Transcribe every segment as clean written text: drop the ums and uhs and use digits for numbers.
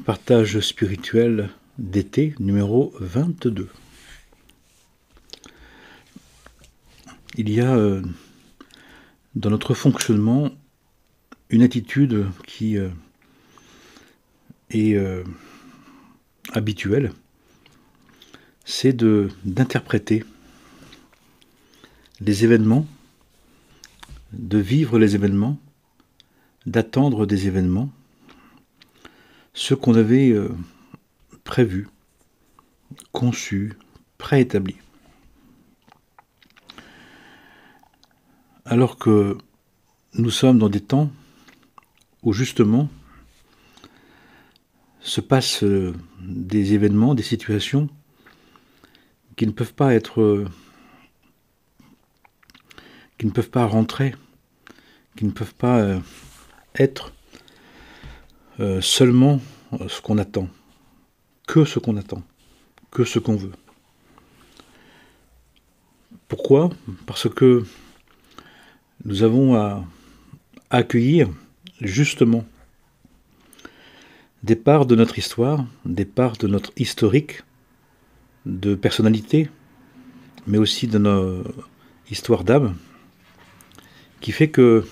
Partage spirituel d'été numéro 22. Il y a dans notre fonctionnement une attitude qui est habituelle, c'est d'interpréter les événements, de vivre les événements, d'attendre des événements, ce qu'on avait prévu, conçu, préétabli. Alors que nous sommes dans des temps où justement se passent des événements, des situations qui ne peuvent pas être, qui ne peuvent pas rentrer, qui ne peuvent pas être seulement ce qu'on attend, que ce qu'on attend, que ce qu'on veut. Pourquoi ? Parce que nous avons à accueillir justement des parts de notre histoire, des parts de notre historique, de personnalité, mais aussi de notre histoire d'âme, qui fait que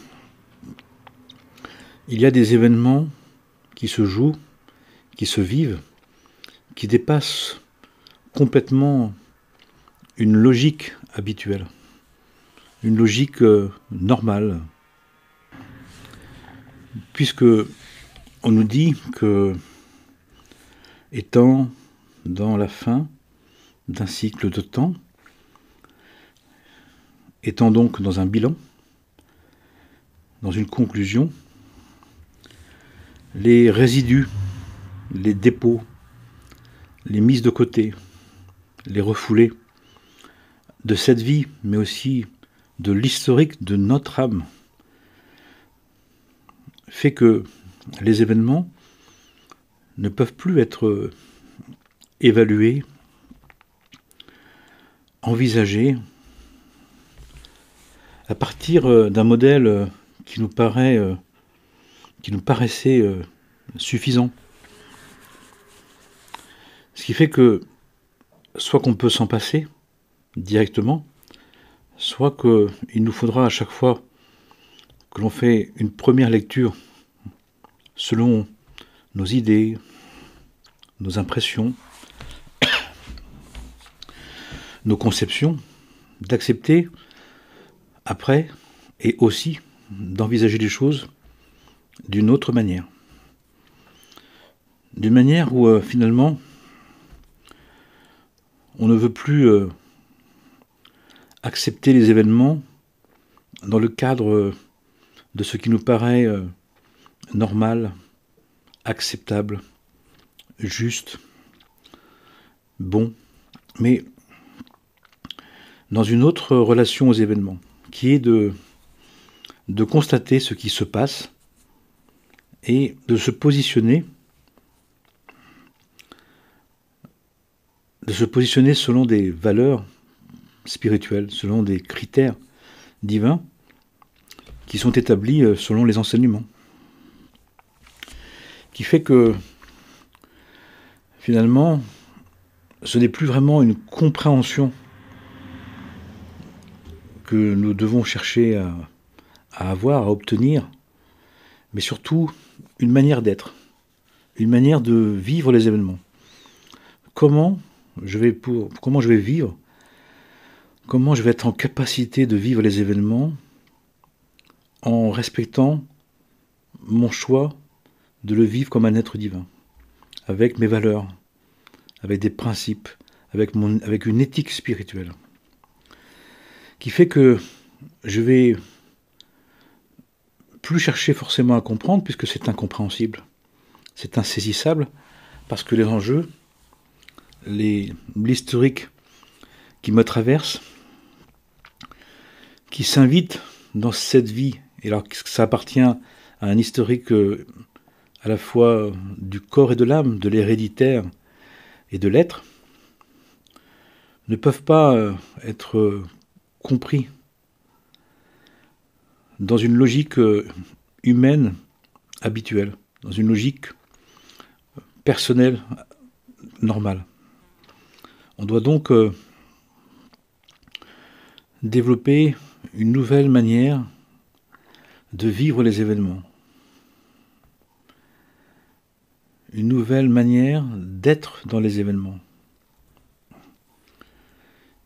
il y a des événements qui se jouent, qui se vivent, qui dépassent complètement une logique habituelle, une logique normale, puisque on nous dit que, étant dans la fin d'un cycle de temps, étant donc dans un bilan, dans une conclusion, les résidus, les dépôts, les mises de côté, les refoulés de cette vie, mais aussi de l'historique de notre âme, fait que les événements ne peuvent plus être évalués, envisagés, à partir d'un modèle qui nous paraissait suffisant. Ce qui fait que soit qu'on peut s'en passer directement, soit qu'il nous faudra à chaque fois que l'on fait une première lecture selon nos idées, nos impressions, nos conceptions, d'accepter après et aussi d'envisager les choses d'une autre manière. D'une manière où finalement on ne veut plus accepter les événements dans le cadre de ce qui nous paraît normal, acceptable, juste, bon, mais dans une autre relation aux événements, qui est de constater ce qui se passe et de se positionner selon des valeurs spirituelles, selon des critères divins qui sont établis selon les enseignements. Qui fait que finalement, ce n'est plus vraiment une compréhension que nous devons chercher à avoir, à obtenir, mais surtout une manière d'être, une manière de vivre les événements. Comment je vais vivre, comment je vais être en capacité de vivre les événements en respectant mon choix de le vivre comme un être divin, avec mes valeurs, avec des principes, avec une éthique spirituelle, qui fait que je vais plus chercher forcément à comprendre, puisque c'est incompréhensible, c'est insaisissable, parce que les enjeux, l'historique qui me traverse, qui s'invite dans cette vie, et alors que ça appartient à un historique à la fois du corps et de l'âme, de l'héréditaire et de l'être, ne peuvent pas être compris dans une logique humaine habituelle, dans une logique personnel normal. On doit donc développer une nouvelle manière de vivre les événements. Une nouvelle manière d'être dans les événements.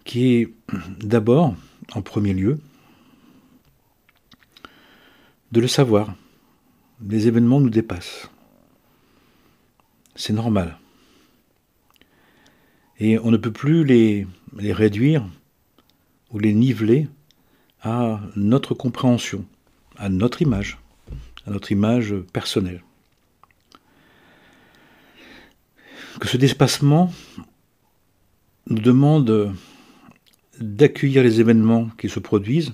Qui est d'abord, en premier lieu, de le savoir. Les événements nous dépassent. C'est normal. Et on ne peut plus les réduire ou les niveler à notre compréhension, à notre image personnelle. Que ce dépassement nous demande d'accueillir les événements qui se produisent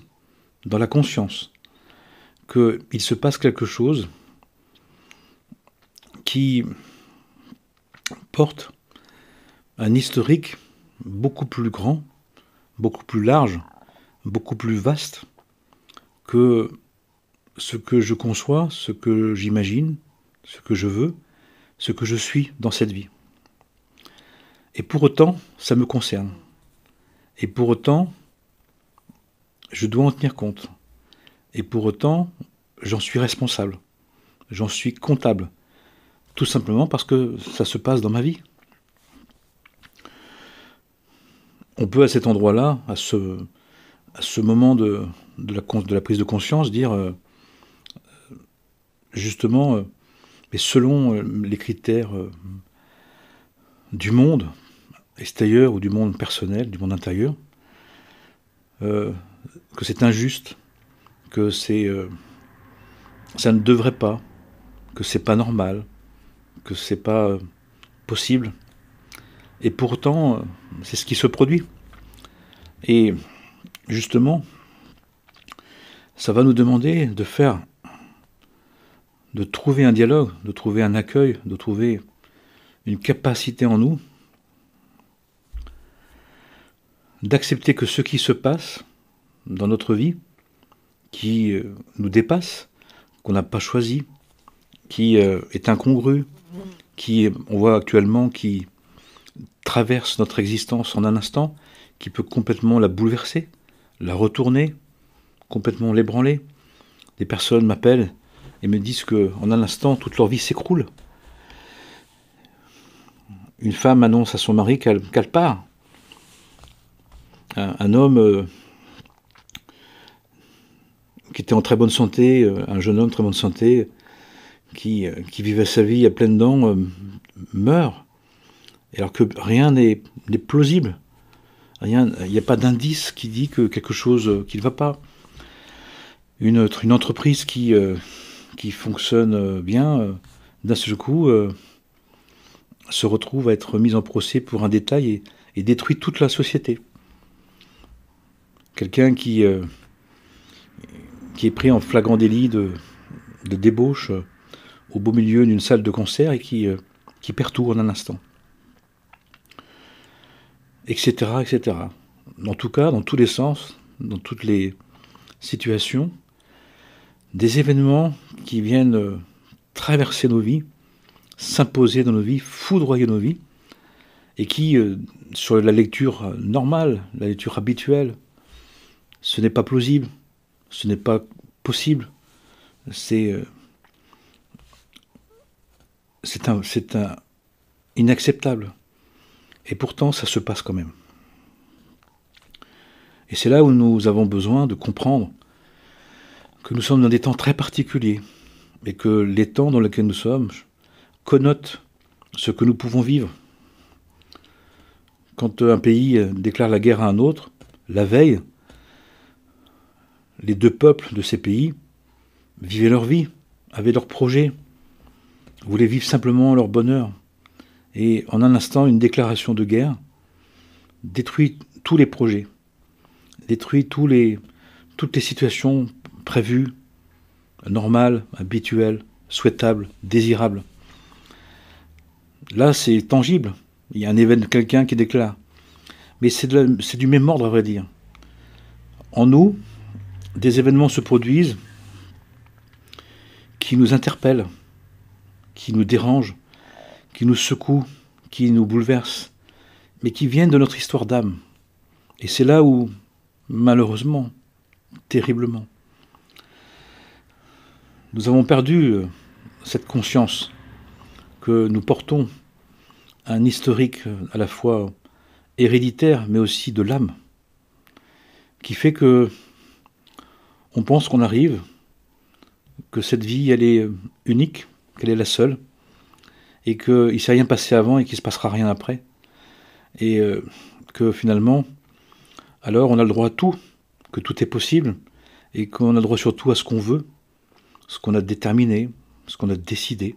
dans la conscience, qu'il se passe quelque chose qui porte un historique beaucoup plus grand, beaucoup plus large, beaucoup plus vaste que ce que je conçois, ce que j'imagine, ce que je veux, ce que je suis dans cette vie. Et pour autant, ça me concerne. Et pour autant, je dois en tenir compte. Et pour autant, j'en suis responsable. J'en suis comptable. Tout simplement parce que ça se passe dans ma vie. On peut à cet endroit-là, à ce moment de la prise de conscience, dire justement, mais selon les critères du monde extérieur ou du monde personnel, du monde intérieur, que c'est injuste, que ça ne devrait pas, que c'est pas normal, que c'est pas possible. Et pourtant, c'est ce qui se produit. Et justement, ça va nous demander de trouver un dialogue, de trouver un accueil, de trouver une capacité en nous d'accepter que ce qui se passe dans notre vie, qui nous dépasse, qu'on n'a pas choisi, qui est incongru, on voit actuellement, qui traverse notre existence en un instant, qui peut complètement la bouleverser, la retourner, complètement l'ébranler. Des personnes m'appellent et me disent qu'en un instant, toute leur vie s'écroule. Une femme annonce à son mari qu'elle part. Un homme qui était en très bonne santé, un jeune homme très bonne santé, qui vivait sa vie à pleines dents, meurt. Alors que rien n'est plausible. Il n'y a pas d'indice qui dit que quelque chose qui ne va pas. Une entreprise qui fonctionne bien, d'un seul coup, se retrouve à être mise en procès pour un détail et détruit toute la société. Quelqu'un qui est pris en flagrant délit de débauche au beau milieu d'une salle de concert et qui perd tout en un instant. Etc., etc. En tout cas, dans tous les sens, dans toutes les situations, des événements qui viennent traverser nos vies, s'imposer dans nos vies, foudroyer nos vies, et qui, sur la lecture normale, la lecture habituelle, ce n'est pas plausible, ce n'est pas possible, c'est inacceptable. Et pourtant, ça se passe quand même. Et c'est là où nous avons besoin de comprendre que nous sommes dans des temps très particuliers, et que les temps dans lesquels nous sommes connotent ce que nous pouvons vivre. Quand un pays déclare la guerre à un autre, la veille, les deux peuples de ces pays vivaient leur vie, avaient leurs projets, voulaient vivre simplement leur bonheur. Et en un instant, une déclaration de guerre détruit tous les projets, détruit toutes les situations prévues, normales, habituelles, souhaitables, désirables. Là, c'est tangible. Il y a un événement, quelqu'un qui déclare. Mais c'est du même ordre, à vrai dire. En nous, des événements se produisent qui nous interpellent, qui nous dérangent, qui nous secouent, qui nous bouleversent, mais qui viennent de notre histoire d'âme. Et c'est là où, malheureusement, terriblement, nous avons perdu cette conscience que nous portons un historique à la fois héréditaire, mais aussi de l'âme, qui fait que on pense qu'on arrive, que cette vie, elle est unique, qu'elle est la seule, et qu'il ne s'est rien passé avant et qu'il ne se passera rien après. Et que finalement, alors on a le droit à tout, que tout est possible, et qu'on a le droit surtout à ce qu'on veut, ce qu'on a déterminé, ce qu'on a décidé.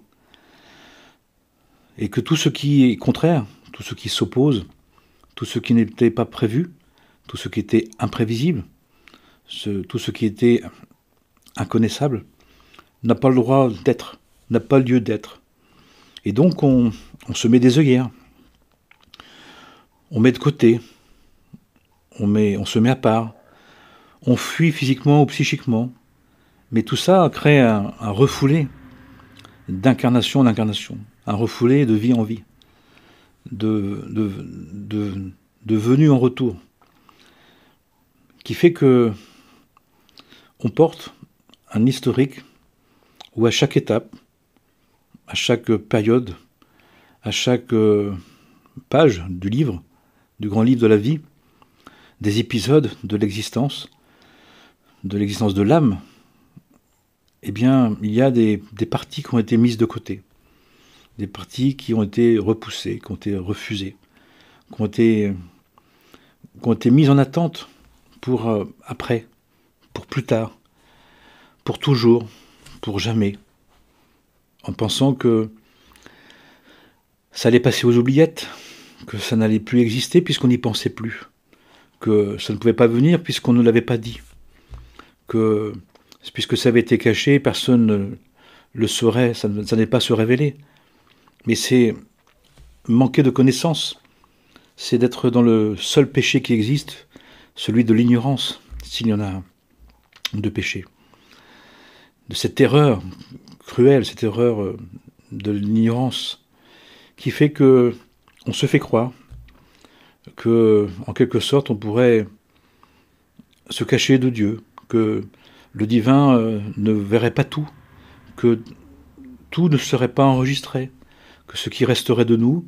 Et que tout ce qui est contraire, tout ce qui s'oppose, tout ce qui n'était pas prévu, tout ce qui était imprévisible, tout ce qui était inconnaissable, n'a pas le droit d'être, n'a pas lieu d'être. Et donc on se met des œillères, on met de côté, on se met à part, on fuit physiquement ou psychiquement, mais tout ça crée un refoulé d'incarnation en incarnation, un refoulé de vie en vie, de venue en retour, qui fait que on porte un historique où à chaque étape, à chaque période, à chaque page du livre, du grand livre de la vie, des épisodes de l'existence de l'âme, eh bien, il y a des parties qui ont été mises de côté, des parties qui ont été repoussées, qui ont été refusées, qui ont été mises en attente pour après, pour plus tard, pour toujours, pour jamais, en pensant que ça allait passer aux oubliettes, que ça n'allait plus exister puisqu'on n'y pensait plus, que ça ne pouvait pas venir puisqu'on ne l'avait pas dit, que puisque ça avait été caché, personne ne le saurait, ça n'est pas se révéler. Mais c'est manquer de connaissance, c'est d'être dans le seul péché qui existe, celui de l'ignorance, s'il y en a un, de péché. De cette erreur cruelle, cette erreur de l'ignorance, qui fait que on se fait croire que, en quelque sorte, on pourrait se cacher de Dieu, que le divin ne verrait pas tout, que tout ne serait pas enregistré, que ce qui resterait de nous,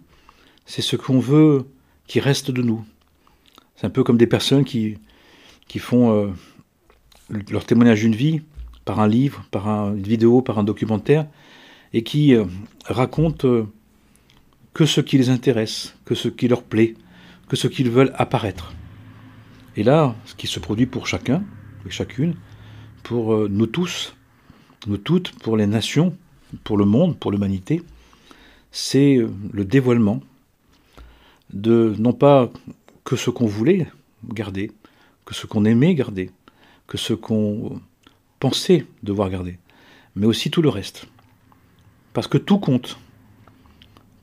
c'est ce qu'on veut qui reste de nous. C'est un peu comme des personnes qui font leur témoignage d'une vie par un livre, par une vidéo, par un documentaire, et qui racontent que ce qui les intéresse, que ce qui leur plaît, que ce qu'ils veulent apparaître. Et là, ce qui se produit pour chacun et chacune, pour nous tous, nous toutes, pour les nations, pour le monde, pour l'humanité, c'est le dévoilement de non pas que ce qu'on voulait garder, que ce qu'on aimait garder, que ce qu'on pensait devoir garder, mais aussi tout le reste. Parce que tout compte,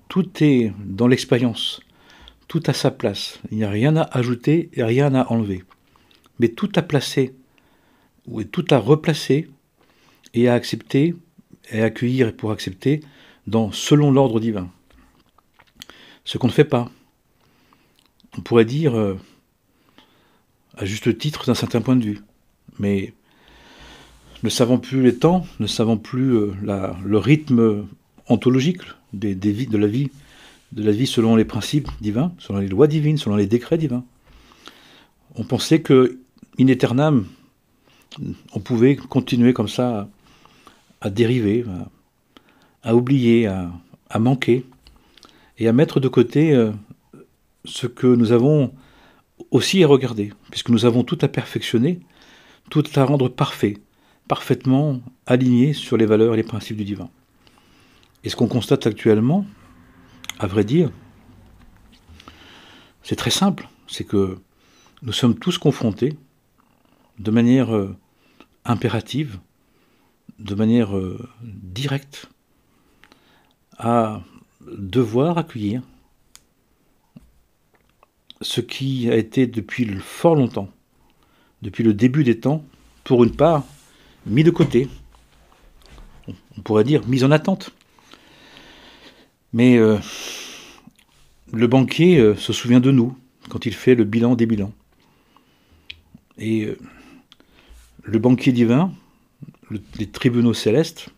tout est dans l'expérience, tout a sa place, il n'y a rien à ajouter et rien à enlever, mais tout à placer, ou tout à replacer et à accepter, et à accueillir et pour accepter, selon l'ordre divin. Ce qu'on ne fait pas. On pourrait dire, à juste titre, d'un certain point de vue, mais ne savant plus les temps, ne savant plus le rythme ontologique de la vie selon les principes divins, selon les lois divines, selon les décrets divins. On pensait que, in aeternam, on pouvait continuer comme ça à dériver, à oublier, à manquer, et à mettre de côté ce que nous avons aussi à regarder, puisque nous avons tout à perfectionner, tout à rendre parfait, parfaitement aligné sur les valeurs et les principes du divin. Et ce qu'on constate actuellement, à vrai dire, c'est très simple, c'est que nous sommes tous confrontés de manière impérative, de manière directe, à devoir accueillir ce qui a été depuis fort longtemps, depuis le début des temps, pour une part, mis de côté, on pourrait dire mis en attente. Mais le banquier se souvient de nous quand il fait le bilan des bilans. Et le banquier divin, les tribunaux célestes,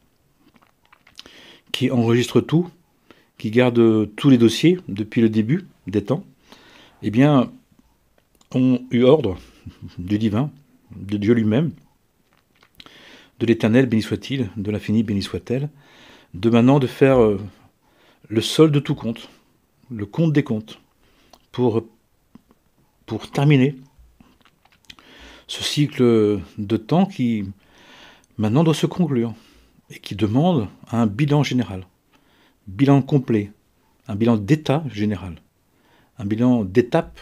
qui enregistrent tout, qui gardent tous les dossiers depuis le début des temps, eh bien, ont eu ordre du divin, de Dieu lui-même, de l'Éternel, béni soit-il, de l'infini, béni soit-elle, de maintenant de faire le solde de tout compte, le compte des comptes, pour terminer ce cycle de temps qui maintenant doit se conclure et qui demande un bilan général, bilan complet, un bilan d'état général, un bilan d'étape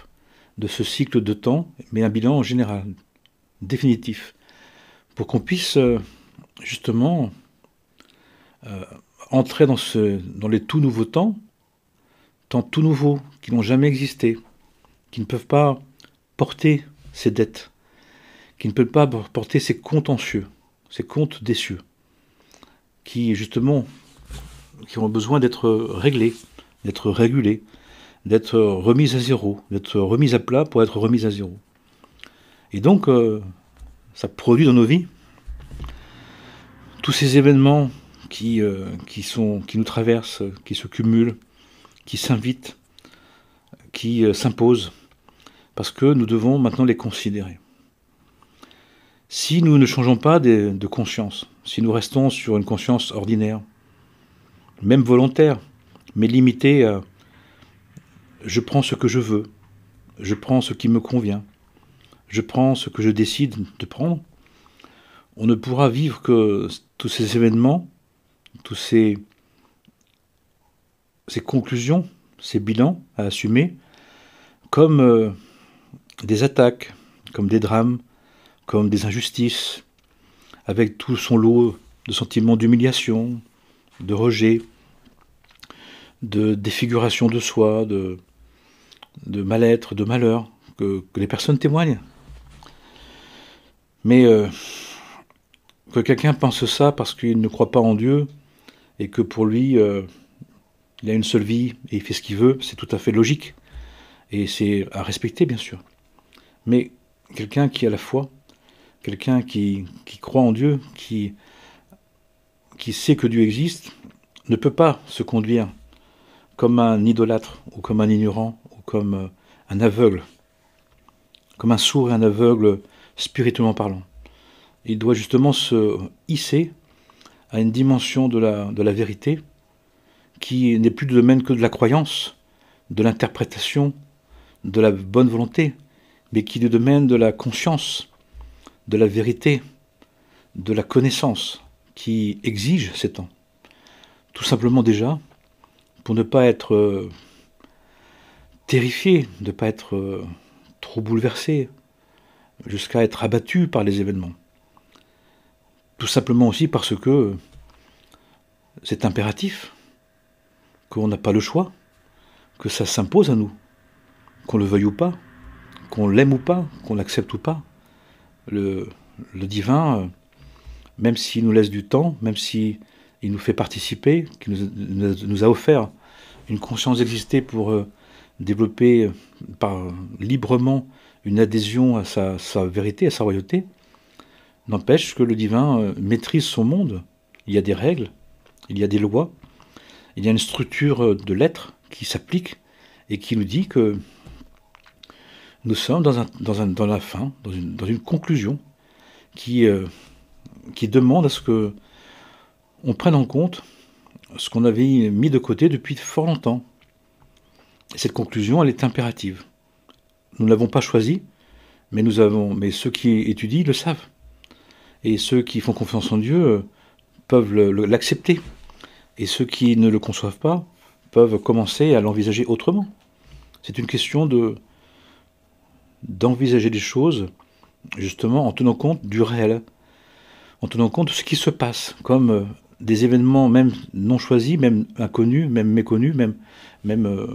de ce cycle de temps, mais un bilan général, définitif, pour qu'on puisse justement entrer dans les tout nouveaux temps tout nouveaux, qui n'ont jamais existé, qui ne peuvent pas porter ces dettes, qui ne peuvent pas porter ces contentieux, ces comptes des cieux, qui justement qui ont besoin d'être réglés, d'être régulés, d'être remis à zéro, d'être remis à plat pour être remis à zéro. Et donc, ça produit dans nos vies tous ces événements qui nous traversent, qui se cumulent, qui s'invitent, qui s'imposent, parce que nous devons maintenant les considérer. Si nous ne changeons pas de conscience, si nous restons sur une conscience ordinaire, même volontaire, mais limitée à « je prends ce que je veux, je prends ce qui me convient, je prends ce que je décide de prendre », on ne pourra vivre que tous ces événements, tous ces conclusions, ces bilans à assumer, comme des attaques, comme des drames, comme des injustices, avec tout son lot de sentiments d'humiliation, de rejet, de défiguration de soi, de mal-être, de malheur, que les personnes témoignent. Mais que quelqu'un pense ça parce qu'il ne croit pas en Dieu, et que pour lui, il a une seule vie et il fait ce qu'il veut, c'est tout à fait logique. Et c'est à respecter, bien sûr. Mais quelqu'un qui a la foi, quelqu'un qui croit en Dieu, qui sait que Dieu existe, ne peut pas se conduire comme un idolâtre, ou comme un ignorant, ou comme un aveugle, comme un sourd et un aveugle spirituellement parlant. Il doit justement se hisser à une dimension de la vérité qui n'est plus du domaine que de la croyance, de l'interprétation, de la bonne volonté, mais qui est du domaine de la conscience, de la vérité, de la connaissance, qui exige ces temps. Tout simplement déjà, pour ne pas être terrifié, de ne pas être trop bouleversé, jusqu'à être abattu par les événements. Tout simplement aussi parce que c'est impératif, qu'on n'a pas le choix, que ça s'impose à nous, qu'on le veuille ou pas, qu'on l'aime ou pas, qu'on l'accepte ou pas. Le divin, même s'il nous laisse du temps, même s'il nous fait participer, qu'il nous a offert une conscience d'exister pour développer librement une adhésion à sa vérité, à sa royauté, n'empêche que le divin maîtrise son monde. Il y a des règles, il y a des lois, il y a une structure de l'être qui s'applique et qui nous dit que nous sommes dans la fin, dans une conclusion qui demande à ce que on prenne en compte ce qu'on avait mis de côté depuis fort longtemps. Et cette conclusion, elle est impérative. Nous ne l'avons pas choisie, mais ceux qui étudient le savent. Et ceux qui font confiance en Dieu peuvent l'accepter. Et ceux qui ne le conçoivent pas peuvent commencer à l'envisager autrement. C'est une question d'envisager les choses, justement, en tenant compte du réel, en tenant compte de ce qui se passe, comme des événements même non choisis, même inconnus, même méconnus, même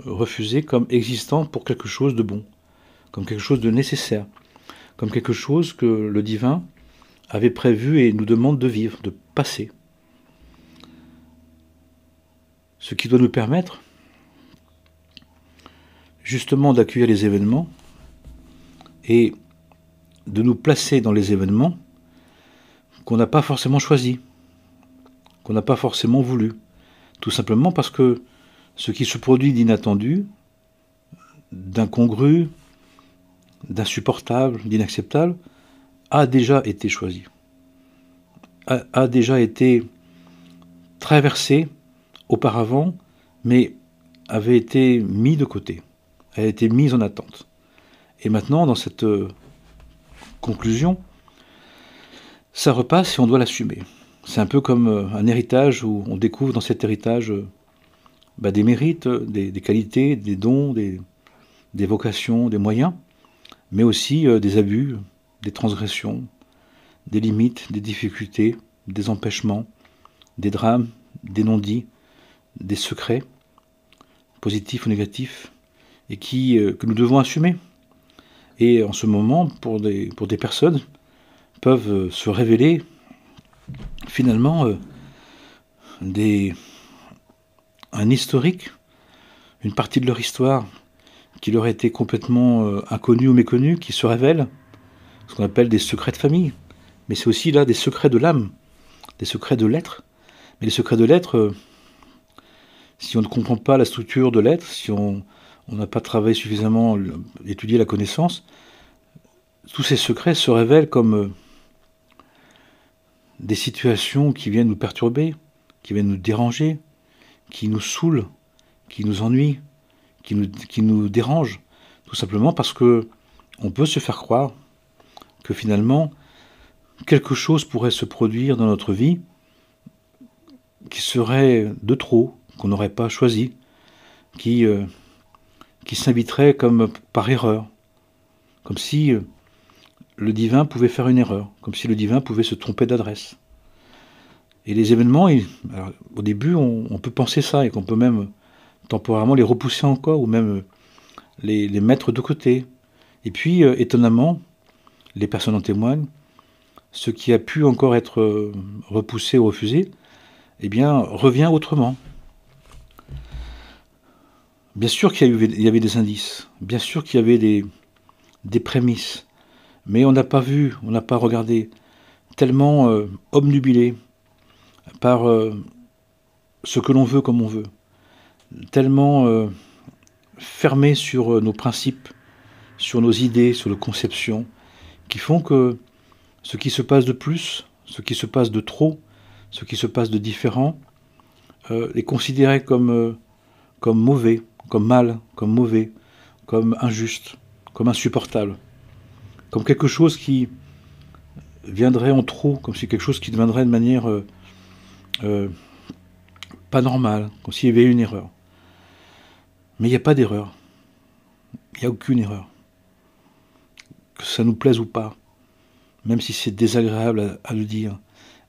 refusés, comme existants pour quelque chose de bon, comme quelque chose de nécessaire, comme quelque chose que le divin avait prévu et nous demande de vivre, de passer. ce qui doit nous permettre justement d'accueillir les événements et de nous placer dans les événements qu'on n'a pas forcément choisis, qu'on n'a pas forcément voulu. Tout simplement parce que ce qui se produit d'inattendu, d'incongru, d'insupportable, d'inacceptable, a déjà été choisi, a déjà été traversé auparavant, mais avait été mis de côté, a été mis en attente. Et maintenant, dans cette conclusion, ça repasse et on doit l'assumer. C'est un peu comme un héritage où on découvre dans cet héritage des mérites, des qualités, des dons, des vocations, des moyens, mais aussi des abus, des transgressions, des limites, des difficultés, des empêchements, des drames, des non-dits, des secrets, positifs ou négatifs, et que nous devons assumer. Et en ce moment, pour des personnes, peuvent se révéler finalement un historique, une partie de leur histoire qui leur a été complètement inconnue ou méconnue, qui se révèle, ce qu'on appelle des secrets de famille. Mais c'est aussi là des secrets de l'âme, des secrets de l'être. Mais les secrets de l'être, si on ne comprend pas la structure de l'être, si on n'a pas travaillé suffisamment, étudié la connaissance, tous ces secrets se révèlent comme des situations qui viennent nous perturber, qui viennent nous déranger, qui nous saoulent, qui nous ennuient, qui nous dérangent, tout simplement parce que on peut se faire croire que finalement quelque chose pourrait se produire dans notre vie qui serait de trop, qu'on n'aurait pas choisi, qui s'inviterait comme par erreur, comme si le divin pouvait faire une erreur, comme si le divin pouvait se tromper d'adresse. Et les événements, alors, au début, on peut penser ça, et qu'on peut même temporairement les repousser encore, ou même les mettre de côté. Et puis, étonnamment, les personnes en témoignent, ce qui a pu encore être repoussé ou refusé, eh bien, revient autrement. Bien sûr qu'il y avait des indices, bien sûr qu'il y avait des prémices, mais on n'a pas vu, on n'a pas regardé, tellement obnubilé par ce que l'on veut comme on veut, tellement fermé sur nos principes, sur nos idées, sur nos conceptions, qui font que ce qui se passe de plus, ce qui se passe de trop, ce qui se passe de différent, est considéré comme mauvais, comme mal, comme mauvais, comme injuste, comme insupportable, comme quelque chose qui viendrait en trop, comme si quelque chose qui deviendrait de manière pas normale, comme s'il y avait une erreur. Mais il n'y a pas d'erreur. Il n'y a aucune erreur. Que ça nous plaise ou pas, même si c'est désagréable à le dire,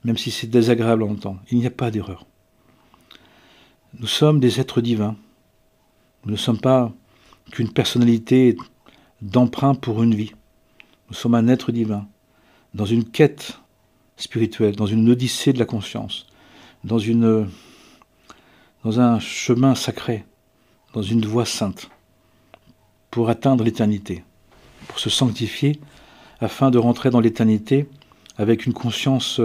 même si c'est désagréable à entendre, il n'y a pas d'erreur. Nous sommes des êtres divins. Nous ne sommes pas qu'une personnalité d'emprunt pour une vie. Nous sommes un être divin, dans une quête spirituelle, dans une odyssée de la conscience, dans un chemin sacré, dans une voie sainte, pour atteindre l'éternité, pour se sanctifier, afin de rentrer dans l'éternité avec une conscience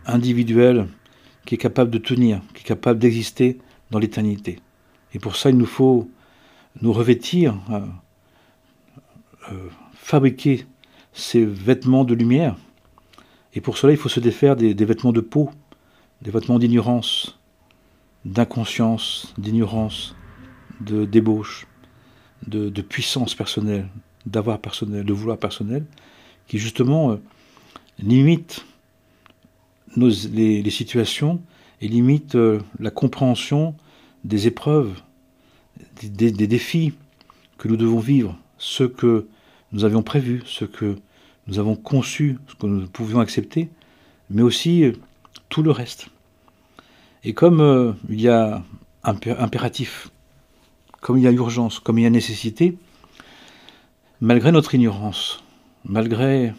individuelle qui est capable de tenir, qui est capable d'exister dans l'éternité. Et pour ça, il nous faut nous revêtir, fabriquer ces vêtements de lumière. Et pour cela, il faut se défaire des vêtements de peau, des vêtements d'ignorance, d'inconscience, d'ignorance, de débauche, de puissance personnelle, d'avoir personnel, de vouloir personnel, qui justement limitent les situations et limitent la compréhension des épreuves, des défis que nous devons vivre, ceux que nous avions prévus, ceux que nous avons conçus, ce que nous pouvions accepter, mais aussi tout le reste. Et comme il y a impératif, comme il y a urgence, comme il y a nécessité, malgré notre ignorance, malgré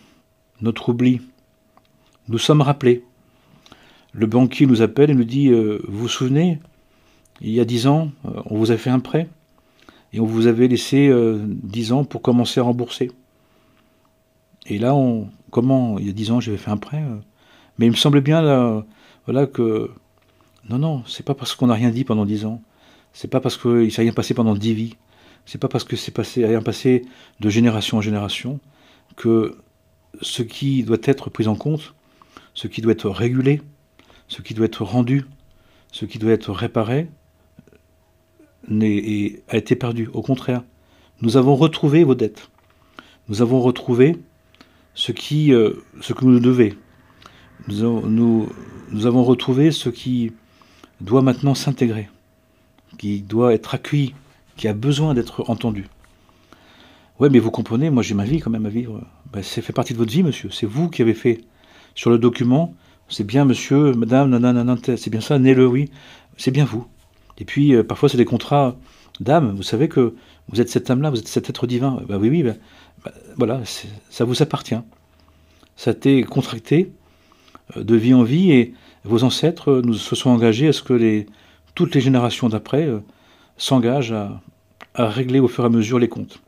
notre oubli, nous sommes rappelés Le banquier nous appelle et nous dit vous vous souvenez, il y a 10 ans, on vous a fait un prêt et on vous avait laissé 10 ans pour commencer à rembourser. Et là, comment il y a 10 ans j'avais fait un prêt mais il me semblait bien là, voilà que non, c'est pas parce qu'on n'a rien dit pendant 10 ans, c'est pas parce qu'il s'est rien passé pendant 10 vies, c'est pas parce que rien passé de génération en génération que ce qui doit être pris en compte, ce qui doit être régulé, ce qui doit être rendu, ce qui doit être réparé, a été perdu. Au contraire, nous avons retrouvé vos dettes. Nous avons retrouvé ce que vous nous devez. Nous avons retrouvé ce qui doit maintenant s'intégrer, qui doit être accueilli, qui a besoin d'être entendu. Ouais, mais vous comprenez, moi j'ai ma vie quand même à vivre. Ben, ça fait partie de votre vie, monsieur. C'est vous qui avez fait sur le document. C'est bien monsieur, madame, nanana, c'est bien ça, né-le, oui. C'est bien vous. Et puis, parfois, c'est des contrats d'âme. Vous savez que vous êtes cette âme-là, vous êtes cet être divin. Ben oui, voilà, ça vous appartient. Ça a été contracté de vie en vie et vos ancêtres se sont engagés à ce que toutes les générations d'après s'engagent à régler au fur et à mesure les comptes.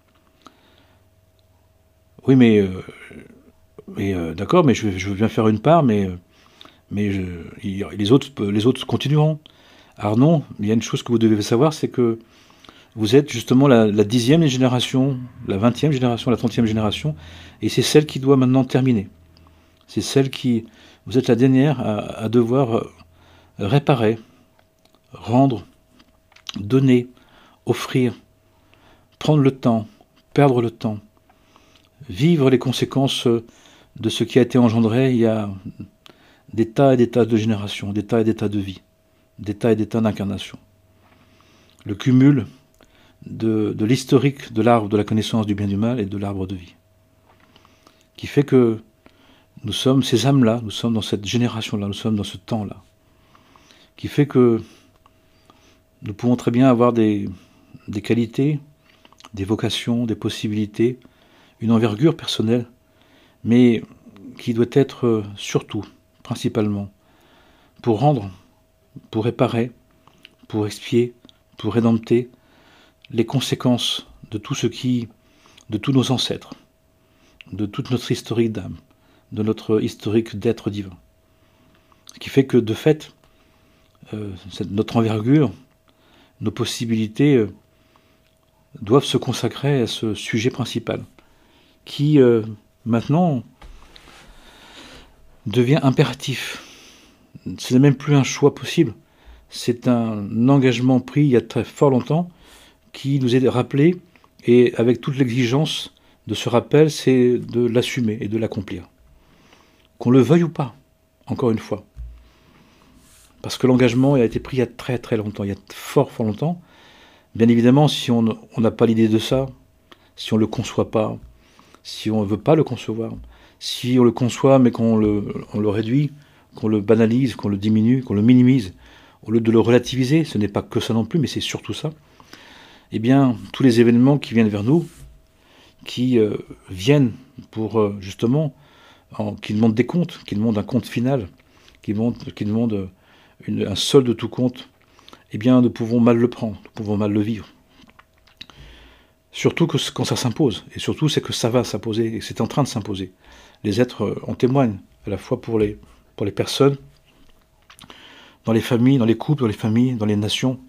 Oui, d'accord, mais je veux bien faire une part, mais les autres continueront. Alors non, il y a une chose que vous devez savoir, c'est que vous êtes justement la 10e génération, la 20e génération, la 30e génération, et c'est celle qui doit maintenant terminer. C'est celle qui... Vous êtes la dernière à devoir réparer, rendre, donner, offrir, prendre le temps, perdre le temps, vivre les conséquences de ce qui a été engendré il y a des tas et des tas de générations, des tas et des tas de vies, des tas et des tas d'incarnations. Le cumul de l'historique de l'arbre de la connaissance du bien et du mal et de l'arbre de vie. Qui fait que nous sommes ces âmes-là, nous sommes dans cette génération-là, nous sommes dans ce temps-là. Qui fait que nous pouvons très bien avoir des qualités, des vocations, des possibilités, une envergure personnelle, mais qui doit être surtout, principalement, pour rendre, pour réparer, pour expier, pour rédempter les conséquences de tout de tous nos ancêtres, de toute notre historique d'âme, de notre historique d'être divin. Ce qui fait que, de fait, notre envergure, nos possibilités doivent se consacrer à ce sujet principal, qui maintenant devient impératif. Ce n'est même plus un choix possible, c'est un engagement pris il y a très fort longtemps qui nous est rappelé, et avec toute l'exigence de ce rappel, c'est de l'assumer et de l'accomplir. Qu'on le veuille ou pas, encore une fois. Parce que l'engagement a été pris il y a très très longtemps, il y a fort longtemps. Bien évidemment, si on n'a pas l'idée de ça, si on ne le conçoit pas, si on ne veut pas le concevoir, si on le conçoit mais qu'on le réduit, qu'on le banalise, qu'on le diminue, qu'on le minimise, au lieu de le relativiser, ce n'est pas que ça non plus, mais c'est surtout ça, eh bien, tous les événements qui viennent vers nous, qui viennent pour justement, qui demandent des comptes, qui demandent un compte final, qui demandent un solde de tout compte, eh bien, nous pouvons mal le prendre, nous pouvons mal le vivre. Surtout que quand ça s'impose, et surtout c'est que ça va s'imposer, et c'est en train de s'imposer. Les êtres en témoignent, à la fois pour les personnes, dans les familles, dans les couples, dans les familles, dans les nations,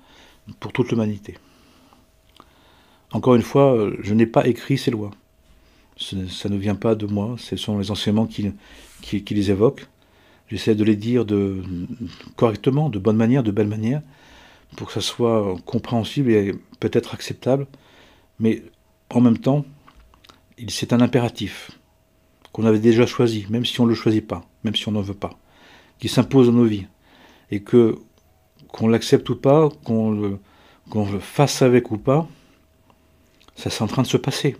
pour toute l'humanité. Encore une fois, je n'ai pas écrit ces lois. Ça ne vient pas de moi, ce sont les enseignements qui les évoquent. J'essaie de les dire correctement, de bonne manière, de belle manière, pour que ça soit compréhensible et peut-être acceptable. Mais en même temps, c'est un impératif qu'on avait déjà choisi, même si on ne le choisit pas, même si on n'en veut pas, qui s'impose dans nos vies. Et qu'on l'accepte ou pas, qu'on le fasse avec ou pas, ça c'est en train de se passer.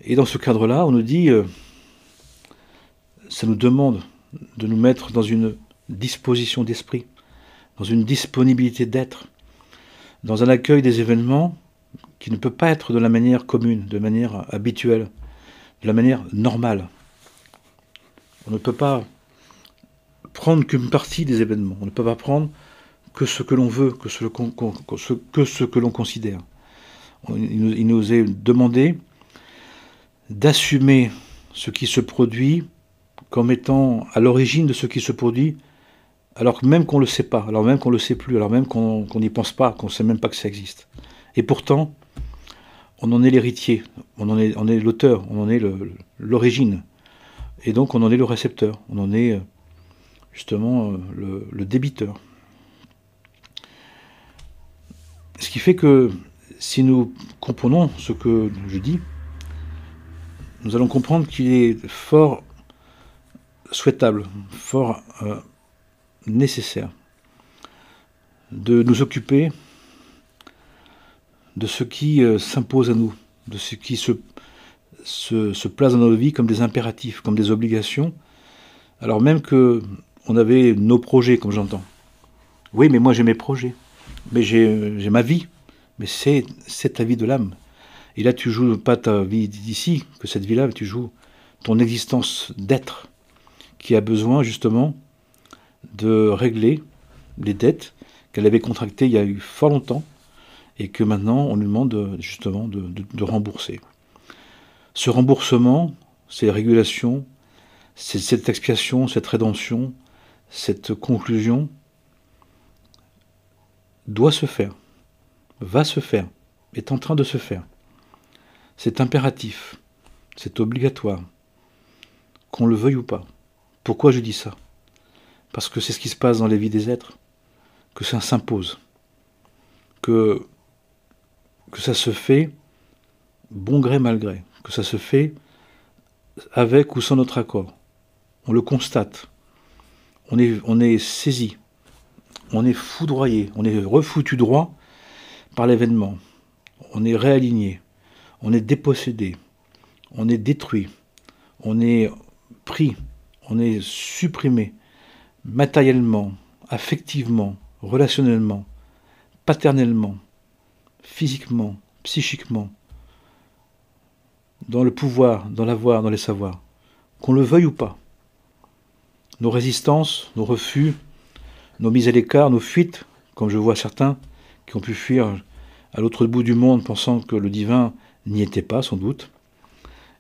Et dans ce cadre-là, on nous dit, ça nous demande de nous mettre dans une disposition d'esprit, dans une disponibilité d'être, dans un accueil des événements qui ne peut pas être de la manière commune, de manière habituelle, de la manière normale. On ne peut pas prendre qu'une partie des événements. On ne peut pas prendre que ce que l'on veut, que ce que l'on considère. Il nous est demandé d'assumer ce qui se produit comme étant à l'origine de ce qui se produit, alors même qu'on ne le sait pas, alors même qu'on ne le sait plus, alors même qu'on n'y pense pas, qu'on ne sait même pas que ça existe. Et pourtant, on en est l'héritier, on en est l'auteur, on en est l'origine. Et donc on en est le récepteur, on en est justement le débiteur. Ce qui fait que si nous comprenons ce que je dis, nous allons comprendre qu'il est fort souhaitable, fort nécessaire de nous occuper de ce qui s'impose à nous, de ce qui se place dans nos vies comme des impératifs, comme des obligations, alors même que on avait nos projets, comme j'entends. Oui, mais moi j'ai mes projets, mais j'ai ma vie, mais c'est ta vie de l'âme. Et là, tu joues pas ta vie d'ici, que cette vie-là, tu joues ton existence d'être, qui a besoin justement de régler les dettes qu'elle avait contractées il y a eu fort longtemps, et que maintenant on lui demande justement de rembourser. Ce remboursement, ces régulations, cette expiation, cette rédemption, cette conclusion doit se faire, va se faire, est en train de se faire. C'est impératif, c'est obligatoire, qu'on le veuille ou pas. Pourquoi je dis ça? Parce que c'est ce qui se passe dans les vies des êtres, que ça s'impose, que ça se fait bon gré mal gré, que ça se fait avec ou sans notre accord. On le constate, on est saisi, on est foudroyé, on est refoutu droit par l'événement, on est réaligné, on est dépossédé, on est détruit, on est pris, on est supprimé matériellement, affectivement, relationnellement, paternellement, physiquement, psychiquement, dans le pouvoir, dans l'avoir, dans les savoirs, qu'on le veuille ou pas. Nos résistances, nos refus, nos mises à l'écart, nos fuites, comme je vois certains qui ont pu fuir à l'autre bout du monde pensant que le divin n'y était pas, sans doute,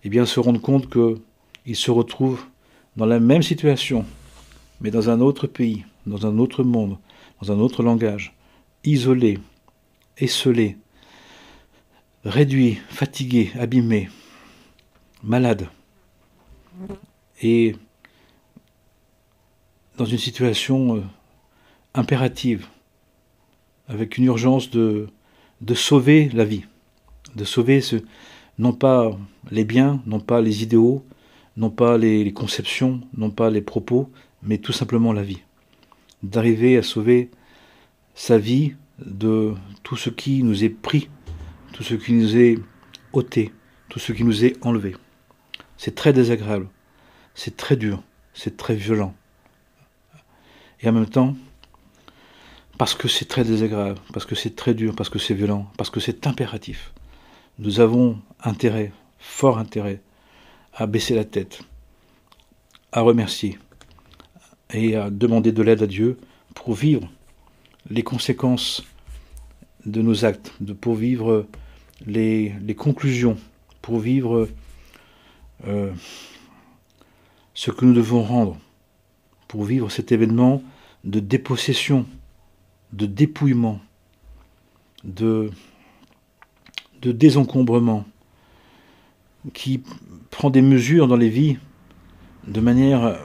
eh bien se rendre compte qu'ils se retrouvent dans la même situation, mais dans un autre pays, dans un autre monde, dans un autre langage, isolés, esselés, réduits, fatigués, abîmés, malades, et dans une situation impérative, avec une urgence de sauver la vie, de sauver non pas les biens, non pas les idéaux, non pas les conceptions, non pas les propos, mais tout simplement la vie. D'arriver à sauver sa vie de tout ce qui nous est pris, tout ce qui nous est ôté, tout ce qui nous est enlevé. C'est très désagréable, c'est très dur, c'est très violent. Et en même temps, parce que c'est très désagréable, parce que c'est très dur, parce que c'est violent, parce que c'est impératif, nous avons intérêt, fort intérêt, à baisser la tête, à remercier et à demander de l'aide à Dieu pour vivre les conséquences de nos actes, pour vivre les conclusions, pour vivre ce que nous devons rendre, pour vivre cet événement de dépossession, de dépouillement, de désencombrement, qui prend des mesures dans les vies de manière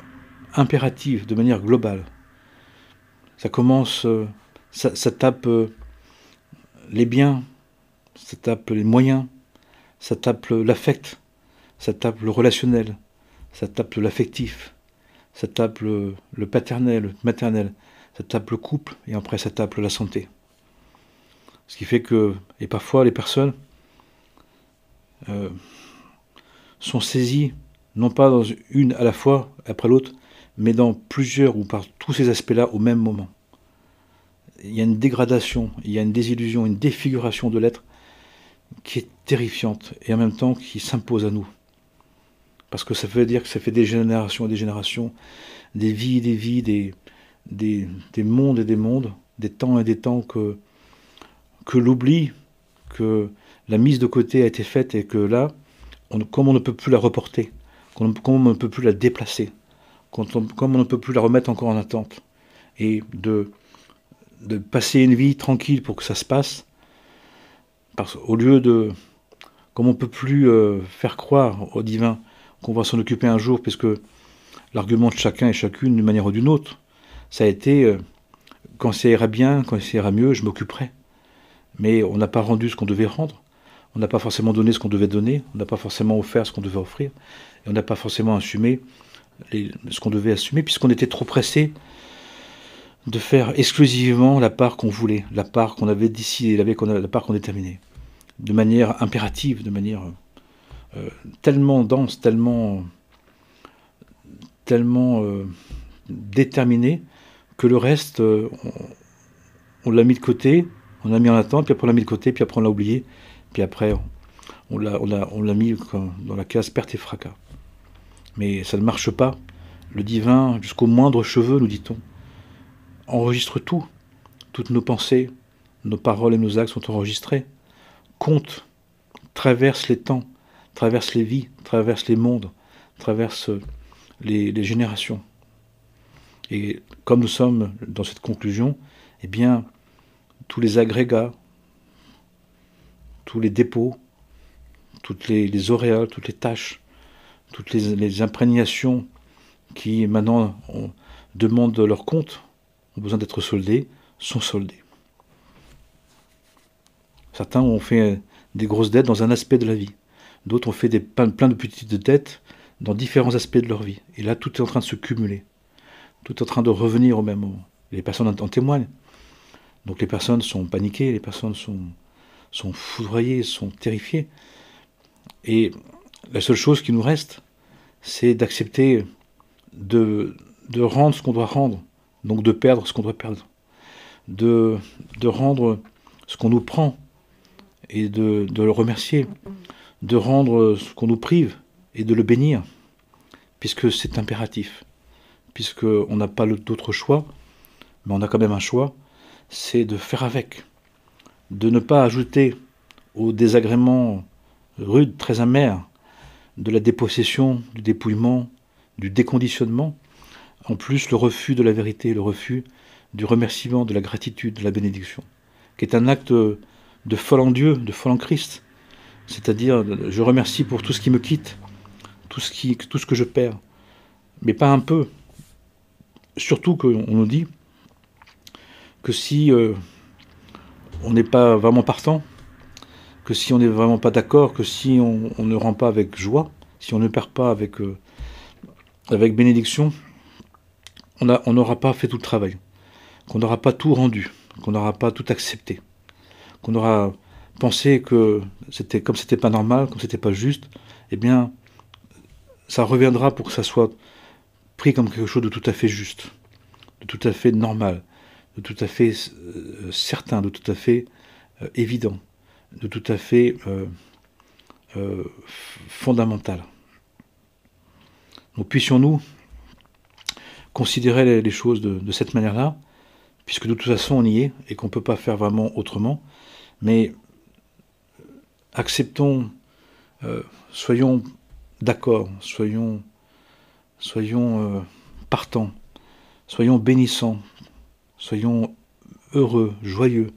impérative, de manière globale. Ça commence, ça tape les biens, ça tape les moyens, ça tape l'affect, ça tape le relationnel, ça tape l'affectif, ça tape le paternel, le maternel, ça tape le couple, et après ça tape la santé. Ce qui fait que, et parfois les personnes sont saisies, non pas dans une à la fois, après l'autre, mais dans plusieurs ou par tous ces aspects-là au même moment. Il y a une dégradation, il y a une désillusion, une défiguration de l'être qui est terrifiante et en même temps qui s'impose à nous. Parce que ça veut dire que ça fait des générations et des générations des vies et des vies, des mondes et des mondes, des temps et des temps que l'oubli, que la mise de côté a été faite et que là, comme on ne peut plus la reporter, comme on ne peut plus la déplacer, comme on ne peut plus la remettre encore en attente, et de passer une vie tranquille pour que ça se passe, au lieu de, comme on ne peut plus faire croire au divin qu'on va s'en occuper un jour, puisque l'argument de chacun et chacune, d'une manière ou d'une autre, ça a été, quand ça ira bien, quand ça ira mieux, je m'occuperai. Mais on n'a pas rendu ce qu'on devait rendre, on n'a pas forcément donné ce qu'on devait donner, on n'a pas forcément offert ce qu'on devait offrir, et on n'a pas forcément assumé ce qu'on devait assumer, puisqu'on était trop pressé de faire exclusivement la part qu'on voulait, la part qu'on avait décidée, la part qu'on déterminait, de manière impérative, de manière tellement dense, tellement déterminée, que le reste, on l'a mis de côté, on l'a mis en attente, puis après on l'a mis de côté, puis après on l'a oublié, puis après on l'a mis dans la case perte et fracas. Mais ça ne marche pas. Le divin, jusqu'au moindre cheveu, nous dit-on, enregistre tout. Toutes nos pensées, nos paroles et nos actes sont enregistrés. Compte, traverse les temps, traverse les vies, traverse les mondes, traverse les générations. Et comme nous sommes dans cette conclusion, eh bien, tous les agrégats, tous les dépôts, toutes les auréoles, toutes les tâches, toutes les imprégnations qui maintenant demandent leur compte, ont besoin d'être soldées, sont soldées. Certains ont fait des grosses dettes dans un aspect de la vie. D'autres ont fait plein de petites dettes dans différents aspects de leur vie. Et là, tout est en train de se cumuler. Tout est en train de revenir au même moment. Et les personnes en témoignent. Donc les personnes sont paniquées, les personnes sont foudroyées, sont terrifiées. Et la seule chose qui nous reste, c'est d'accepter de rendre ce qu'on doit rendre, donc de perdre ce qu'on doit perdre, de rendre ce qu'on nous prend et de le remercier, de rendre ce qu'on nous prive et de le bénir, puisque c'est impératif, puisqu'on n'a pas d'autre choix, mais on a quand même un choix, c'est de faire avec, de ne pas ajouter au désagrément rude, très amer, de la dépossession, du dépouillement, du déconditionnement, en plus le refus de la vérité, le refus du remerciement, de la gratitude, de la bénédiction, qui est un acte de foi en Dieu, de foi en Christ. C'est-à-dire, je remercie pour tout ce qui me quitte, tout ce que je perds, mais pas un peu. Surtout qu'on nous dit que si on n'est pas vraiment partant, que si on n'est vraiment pas d'accord, que si on ne rend pas avec joie, si on ne perd pas avec bénédiction, on n'aura pas fait tout le travail, qu'on n'aura pas tout rendu, qu'on n'aura pas tout accepté, qu'on aura pensé que comme c'était pas normal, comme c'était pas juste, eh bien, ça reviendra pour que ça soit pris comme quelque chose de tout à fait juste, de tout à fait normal, de tout à fait certain, de tout à fait évident, de tout à fait fondamental. Donc puissions-nous considérer les choses de cette manière-là, puisque de toute façon on y est et qu'on ne peut pas faire vraiment autrement, mais acceptons, soyons d'accord, soyons partants, soyons bénissants, soyons heureux, joyeux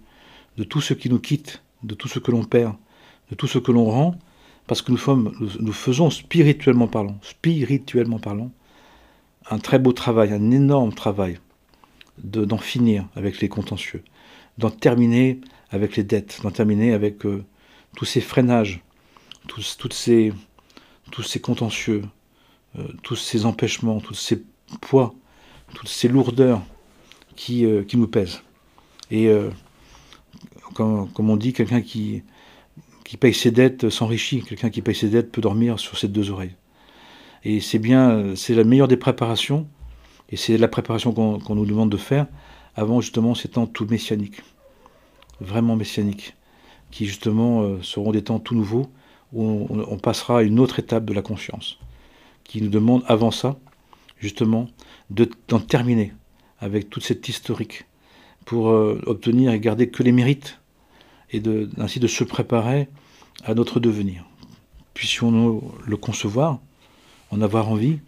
de tout ce qui nous quitte, de tout ce que l'on perd, de tout ce que l'on rend, parce que nous faisons spirituellement parlant, un très beau travail, un énorme travail d'en finir avec les contentieux, d'en terminer avec les dettes, d'en terminer avec tous ces freinages, tous ces contentieux, tous ces empêchements, tous ces poids, toutes ces lourdeurs qui nous pèsent. Et comme on dit, quelqu'un qui paye ses dettes s'enrichit, quelqu'un qui paye ses dettes peut dormir sur ses deux oreilles. Et c'est la meilleure des préparations, et c'est la préparation qu'on nous demande de faire avant justement ces temps tout messianiques, vraiment messianiques, qui justement seront des temps tout nouveaux, où on passera à une autre étape de la conscience, qui nous demande avant ça, justement, d'en terminer avec toute cette historique pour obtenir et garder que les mérites et ainsi de se préparer à notre devenir. Puissions-nous le concevoir, en avoir envie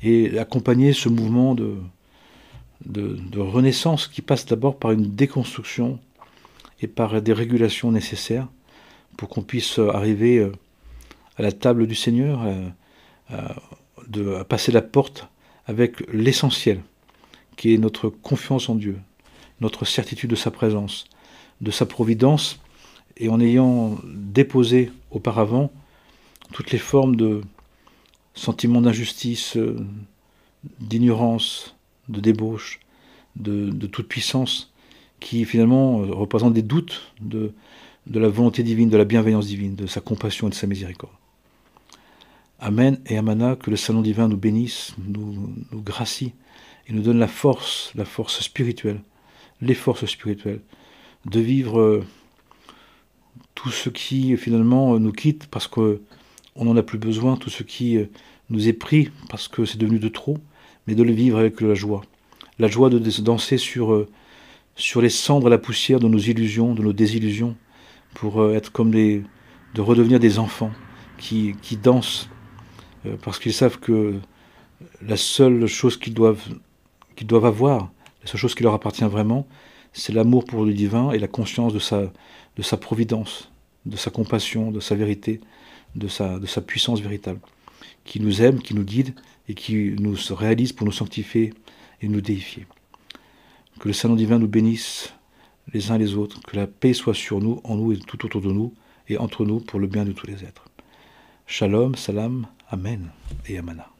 et accompagner ce mouvement de renaissance qui passe d'abord par une déconstruction et par des régulations nécessaires pour qu'on puisse arriver à la table du Seigneur, à passer la porte avec l'essentiel, qui est notre confiance en Dieu, notre certitude de sa présence, de sa providence, et en ayant déposé auparavant toutes les formes de sentiments d'injustice, d'ignorance, de débauche, de toute puissance, qui finalement représentent des doutes de la volonté divine, de la bienveillance divine, de sa compassion et de sa miséricorde. Amen et Amana, que le salon divin nous bénisse, nous gracie et nous donne la force spirituelle, les forces spirituelles, de vivre tout ce qui finalement nous quitte parce qu'on n'en a plus besoin, tout ce qui nous est pris parce que c'est devenu de trop, mais de le vivre avec la joie de danser sur les cendres et la poussière de nos illusions, de nos désillusions, pour être comme de redevenir des enfants qui dansent parce qu'ils savent que la seule chose qu'ils doivent avoir, la seule chose qui leur appartient vraiment, c'est l'amour pour le divin et la conscience de sa providence, de sa compassion, de sa vérité, de sa puissance véritable, qui nous aime, qui nous guide et qui nous réalise pour nous sanctifier et nous déifier. Que le salon divin nous bénisse les uns les autres, que la paix soit sur nous, en nous et tout autour de nous, et entre nous pour le bien de tous les êtres. Shalom, salam, amen et amana.